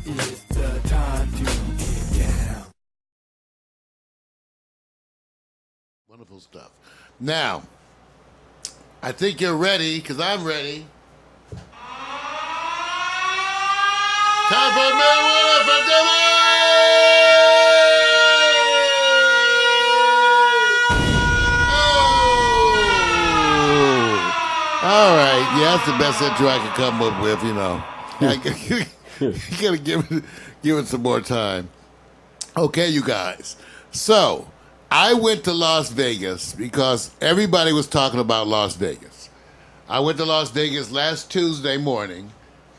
It's the time to get down. Wonderful stuff. Now, I think you're ready, because I'm ready. Time for marijuana for Dummies! Oh! All right. Yeah, that's the best intro I could come up with, you know. You gotta give it some more time. Okay, you guys. So, I went to Las Vegas because everybody was talking about Las Vegas. I went to Las Vegas last Tuesday morning,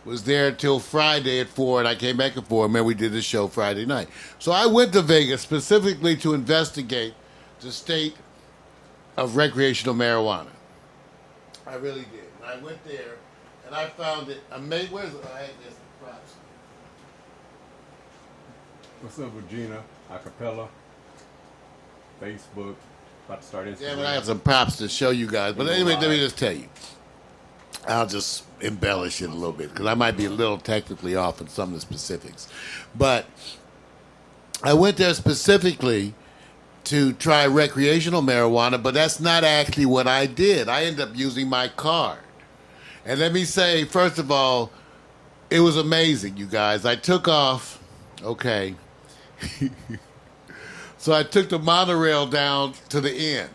was there till Friday at 4, and I came back at 4, and then we did the show Friday night. So I went to Vegas specifically to investigate the state of recreational marijuana. I really did. And I went there, and I found it amazing. Where's it? I had this props. What's up with Gina? Acapella. Facebook. About to start Instagram. Yeah, but I have some props to show you guys. But anyway, let me just tell you. I'll just embellish it a little bit because I might be a little technically off in some of the specifics. But I went there specifically to try recreational marijuana, but that's not actually what I did. I ended up using my card. And let me say, first of all, it was amazing, you guys. I took off, okay. So I took the monorail down to the end.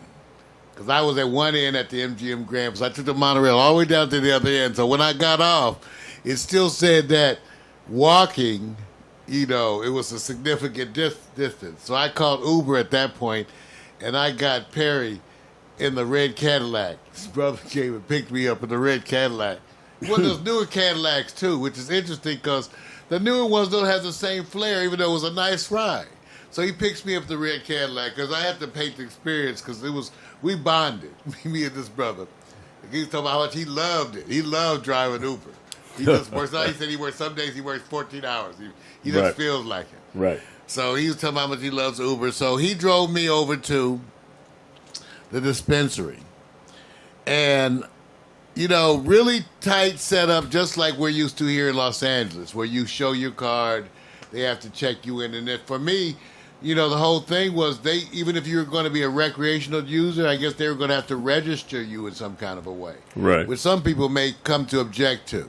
Because I was at one end at the MGM Grand. So I took the monorail all the way down to the other end. So when I got off, it still said that walking, you know, it was a significant distance. So I called Uber at that point, and I got Perry in the red Cadillac. His brother came and picked me up in the red Cadillac. One of those newer Cadillacs, too, which is interesting because the newer ones don't have the same flair, even though it was a nice ride. So he picks me up the red Cadillac because I had to paint the experience because we bonded, me and this brother. He was talking about how much he loved it. He loved driving Uber. He just works. He said he works, some days he works 14 hours. He just Right. feels like it. Right. So he was talking about how much he loves Uber. So he drove me over to the dispensary. And, you know, really tight setup, just like we're used to here in Los Angeles, where you show your card, they have to check you in. And then for me, you know, the whole thing was even if you were going to be a recreational user, I guess they were going to have to register you in some kind of a way. Right. Which some people may come to object to.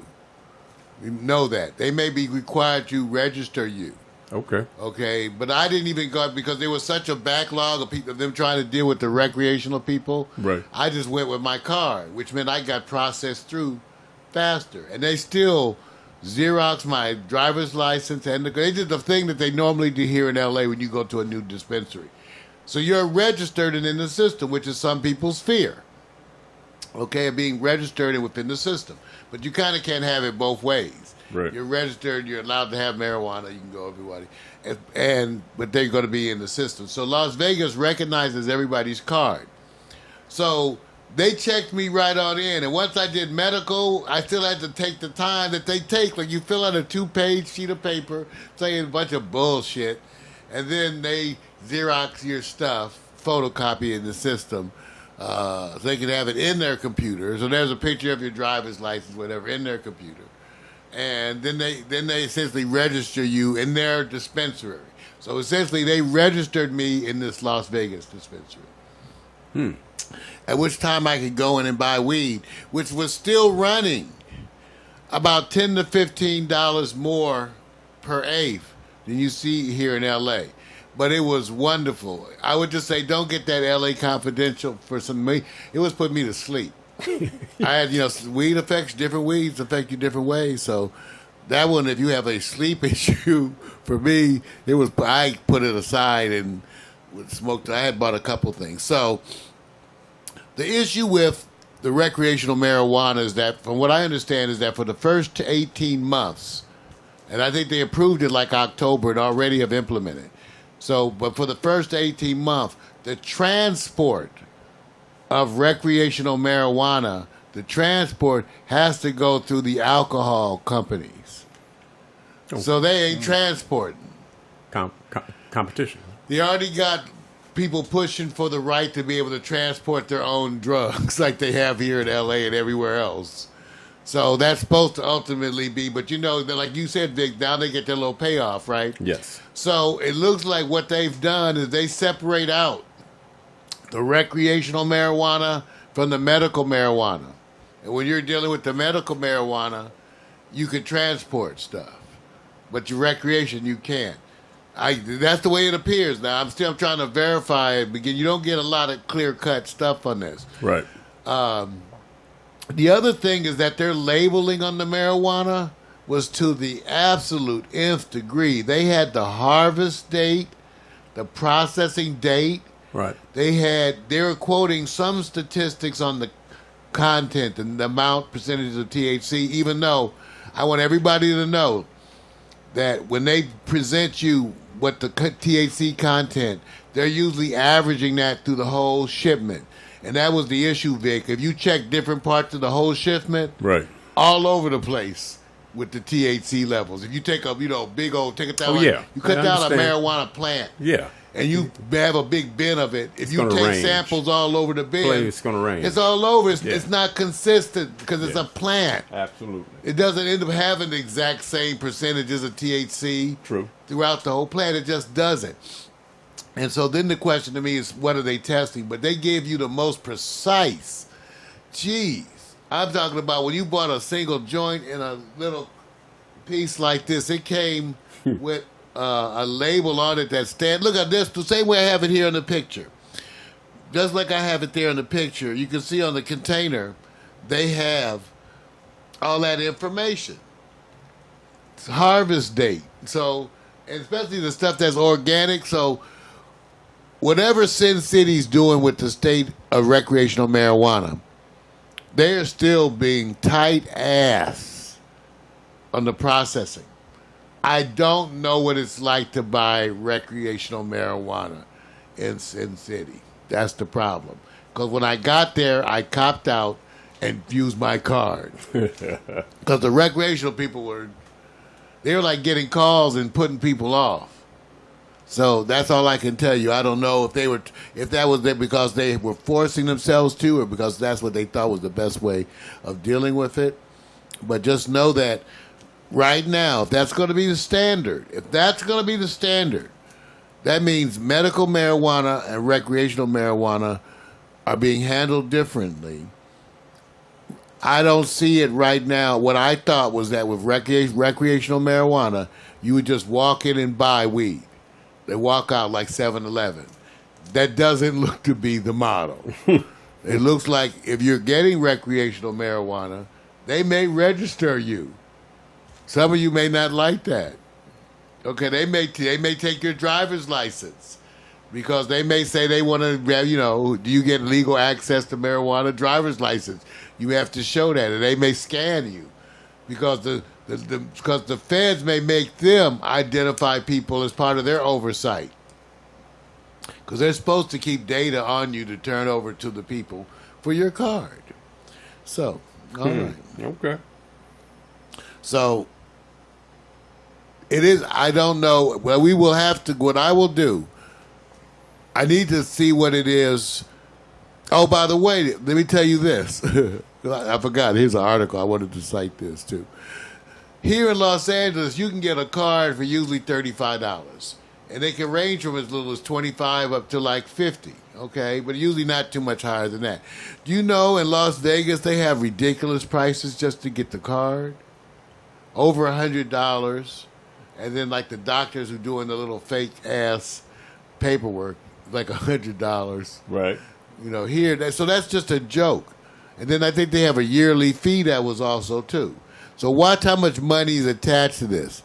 You know that. They may be required to register you. Okay. Okay, but I didn't even go because there was such a backlog of people, them trying to deal with the recreational people. Right. I just went with my card, which meant I got processed through faster. And they still Xerox my driver's license, and they did the thing that they normally do here in L.A. when you go to a new dispensary. So you're registered and in the system, which is some people's fear. Okay, being registered and within the system. But you kind of can't have it both ways. Right. You're registered, you're allowed to have marijuana, you can go everybody. But they're going to be in the system. So Las Vegas recognizes everybody's card. So they checked me right on in. And once I did medical, I still had to take the time that they take. Like you fill out a 2-page sheet of paper saying a bunch of bullshit. And then they Xerox your stuff, photocopy in the system. So they can have it in their computer. So there's a picture of your driver's license, whatever, in their computer. And then they essentially register you in their dispensary. So essentially they registered me in this Las Vegas dispensary. At which time I could go in and buy weed, which was still running about $10 to $15 more per eighth than you see here in L.A. But it was wonderful. I would just say don't get that L.A. Confidential for some me. It was putting me to sleep. I had, weed affects, different weeds affect you different ways. So that one, if you have a sleep issue, for me, I put it aside and smoked. I had bought a couple things. So the issue with the recreational marijuana is that, from what I understand, is that for the first 18 months, and I think they approved it like October and already have implemented. So, but for the first 18 months, the transport of recreational marijuana, the transport has to go through the alcohol companies. Oh. So they ain't transporting. Competition. They already got people pushing for the right to be able to transport their own drugs like they have here in L.A. and everywhere else. So that's supposed to ultimately be, but like you said, Vic, now they get their little payoff, right? Yes. So it looks like what they've done is they separate out the recreational marijuana from the medical marijuana. And when you're dealing with the medical marijuana, you can transport stuff, but your recreation, you can't. That's the way it appears now. I'm still trying to verify it because you don't get a lot of clear-cut stuff on this. Right. The other thing is that their labeling on the marijuana was to the absolute nth degree. They had the harvest date, the processing date. Right. They were quoting some statistics on the content and the amount, percentage of THC, even though I want everybody to know that when they present you what the THC content, they're usually averaging that through the whole shipment. And that was the issue, Vic. If you check different parts of the whole shipment, Right. all over the place with the THC levels. If you take a big old, take it down, you cut down a marijuana plant, Yeah. and you have a big bin of it. If you take samples all over the bin, it's going to range. It's all over. It's not consistent because it's a plant. Absolutely. It doesn't end up having the exact same percentages of THC True. throughout the whole plant. It just doesn't. And so then the question to me is, what are they testing? But they gave you the most precise. Jeez. I'm talking about when you bought a single joint in a little piece like this, it came with a label on it that stands. Look at this, the same way I have it here in the picture. Just like I have it there in the picture, you can see on the container, they have all that information. It's harvest date. So, and especially the stuff that's organic. So, whatever Sin City's doing with the state of recreational marijuana, they're still being tight ass on the processing. I don't know what it's like to buy recreational marijuana in Sin City. That's the problem. Because when I got there, I copped out and used my card. Because the recreational people were like getting calls and putting people off. So that's all I can tell you. I don't know if that was because they were forcing themselves to, or because that's what they thought was the best way of dealing with it. But just know that right now, if that's going to be the standard, that means medical marijuana and recreational marijuana are being handled differently. I don't see it right now. What I thought was that with recreational marijuana, you would just walk in and buy weed. They walk out like 7-Eleven. That doesn't look to be the model. It looks like if you're getting recreational marijuana, they may register you. Some of you may not like that. Okay, they may take your driver's license because they may say they want to, do you get legal access to marijuana? Driver's license. You have to show that, and they may scan you because because the feds may make them identify people as part of their oversight. Because they're supposed to keep data on you to turn over to the people for your card. So, all right. Okay. So, it is, I don't know. Well, we will have to, what I will do, I need to see what it is. Oh, by the way, let me tell you this. I forgot. Here's an article. I wanted to cite this, too. Here in Los Angeles, you can get a card for usually $35. And they can range from as little as $25 up to like $50, okay? But usually not too much higher than that. Do you know in Las Vegas they have ridiculous prices just to get the card? Over $100. And then like the doctors who doing the little fake-ass paperwork, like $100. Right. Here, so that's just a joke. And then I think they have a yearly fee that was also, too. So watch how much money is attached to this.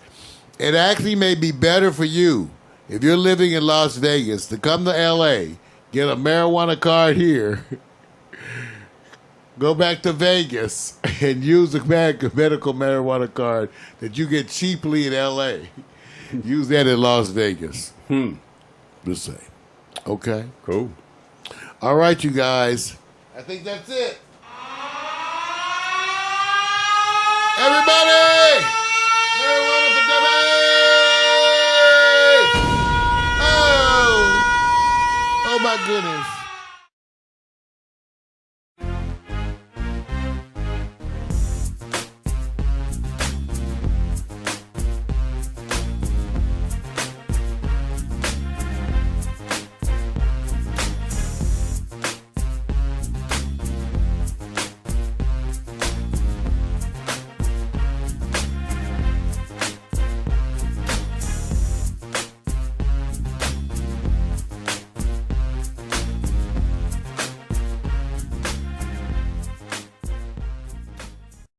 It actually may be better for you, if you're living in Las Vegas, to come to L.A., get a marijuana card here, go back to Vegas, and use the medical marijuana card that you get cheaply in L.A. Use that in Las Vegas. Just say. Okay? Cool. All right, you guys. I think that's it. Everybody! Marijuana for dummies! Oh my goodness.